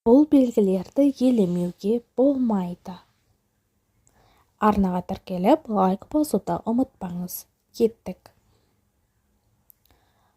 Бұл белгілерді елемеуге болмайды. Арнаға тіркеліп, лайк басуды ұмытпаңыз. Кеттік.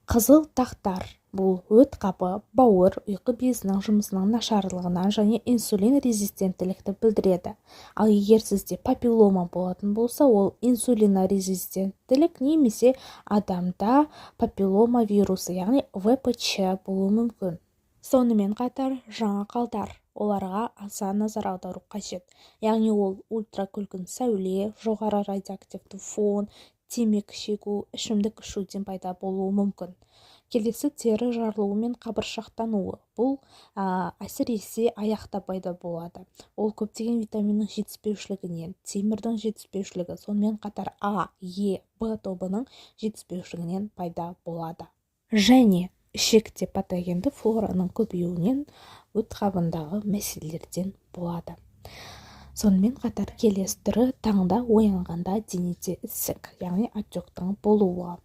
Қызыл тақтар бұл өт қабы, бауыр, ұйқы безінің жұмысының нашарлығынан және инсулин резистенттілікті білдіреді. Ал егер сізде папиллома болатын болса, ол инсулинорезистенттілік немесе адамда папиллома вирусы, яғни ВПЧ болуы мүмкін. Сонымен қатар жаңа қалдар, оларға аса назар аудару қажет. Яғни ол ультракүлгін сәуле, жоғары радиоактивті фон, темекі шегу, ішімдік ішуден пайда болуы мүмкін. Келесі тері жарылуы мен қабыршақтануы. Бұл әсіресе аяқта пайда болады. Ол көптеген витаминнің жетіспеушілігінен, темірдің жетіспеушілігі, сонымен қатар А, Е, Б тобының жетіспеушілігінен пайда болады. Және ішекте патогенді флораның көбеюінен өт қабындағы мәселелерден болады. Сонымен қатар келесі түрі таңда оянғанда денеде ісік, яғни отектің болуы.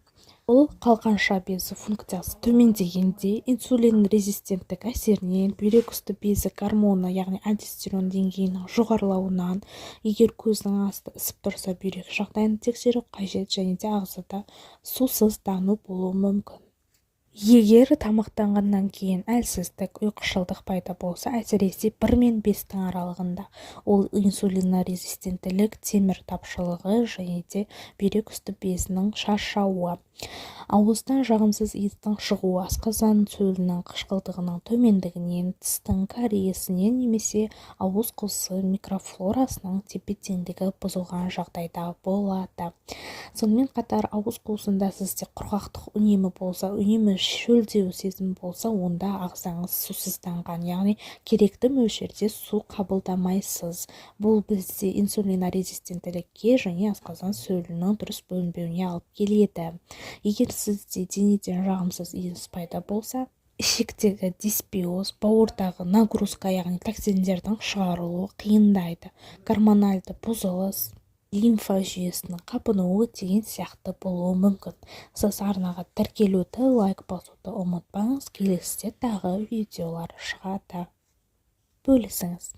Бұл қалқанша безі функциясы төмендегенде инсулин резистенттік әсерінен, бүйрек үсті безі гормоны, яғни альдостерон деңгейінің жоғарылауынан, егер көздің асты ісіп тұрса, бүйрек жағдайын тексеру қажет және де ағзада сусыздану болуы мүмкін. Егер тамақтанғаннан кейін әлсіздік, ұйқышылдық пайда болса, әсіресе 1 мен 5-тің аралығында, ол инсулинорезистенттілік, темір тапшылығы және де бүйрек үсті безінің шаршауы. Ауыздан жағымсыз иістің шығуы асқазан сөлінің қышқылтығының төмендігінен, тістің кариесінен немесе ауыз қуысы микрофлорасының тепе-теңдігі бұзылған жағдайда болады. Сонымен қатар ауыз қуысында сізде құрғақтық үнемі болса, үнемі шөлдеу сезім болса, онда ағзаңыз сусызданған, яғни керекті мөлшерде су қабылдамайсыз. Бұл бізде инсулинорезистенттілікке және асқазан сөлінің дұрыс бөлінбеуіне алып келеді. Егер сізде денеден жағымсыз иіс пайда болса, ішектегі дисбиоз, бауырдағы нагрузка, яғни токсиндердің шығарылуы қиындайды. Гормональды бұзылыс, лимфа жүйесінің қабынуы деген сияқты болуы мүмкін. Сіз арнаға тіркелуді, лайк басуды ұмытпаңыз. Келесіде тағы видеолар шығады. Бөлісіңіз.